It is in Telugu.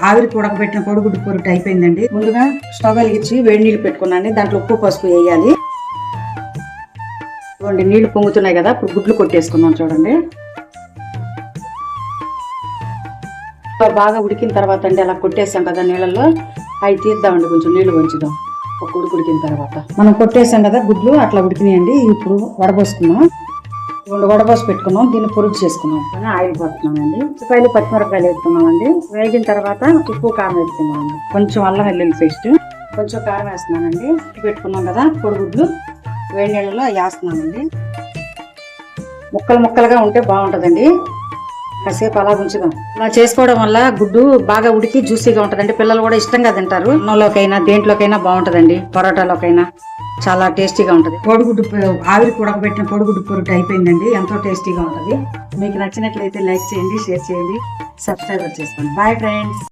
ఆవిరికి ఉడకబెట్టిన కోడిగుడ్డు పొరుటు అయిపోయిందండి. ముందుగా స్టవ్ వెలిగించి వేడి నీళ్లు పెట్టుకున్నాండి. దాంట్లో ఉప్పు పసుపు వేయాలి. చూడండి నీళ్లు పొంగుతున్నాయి కదా, ఇప్పుడు గుడ్లు కొట్టేసుకుందాం. చూడండి బాగా ఉడికిన తర్వాత అండి అలా కొట్టేసాం కదా నీళ్ళల్లో, అవి తీద్దామండి. కొంచెం నీళ్లు వంచుదాం. ఒక ఉడికిన తర్వాత మనం కొట్టేసాం కదా గుడ్లు, అట్లా ఉడికినాయండి. ఇప్పుడు వడబోసుకున్నాం. వడబోసి పెట్టుకున్నాం. దీన్ని పొరుగు చేసుకున్నాం. ఆయిల్ పోతున్నామండి. ఉల్లిపాయలు పచ్చిమిరపకాయలు వేసుకున్నామండి. వేగిన తర్వాత ఉప్పు కారం వేసుకున్నామండి. కొంచెం అల్లం వెల్లుల్లి పేస్ట్, కొంచెం కారం వేస్తున్నానండి. పెట్టుకున్నాం కదా కోడిగుడ్లు, వేడి నీళ్ళలో వేస్తున్నామండి. ముక్కలు ముక్కలుగా ఉంటే బాగుంటుందండి. కాసేపు అలా ఉంచుదాం. అలా చేసుకోవడం వల్ల గుడ్డు బాగా ఉడికి జ్యూసీగా ఉంటుందండి. పిల్లలు కూడా ఇష్టంగా తింటారు. అన్నంలోకైనా దేంట్లోకైనా బాగుంటుందండి. పరోటాలోకైనా చాలా టేస్టీగా ఉంటుంది. కోడిగుడ్డు ఆవిరికి ఉడకబెట్టిన కోడిగుడ్డు పొరుటు అయిపోయిందండి. ఎంతో టేస్టీగా ఉంటుంది. మీకు నచ్చినట్లయితే లైక్ చేయండి, షేర్ చేయండి, సబ్స్క్రైబ్ చేసుకోండి. Bye friends.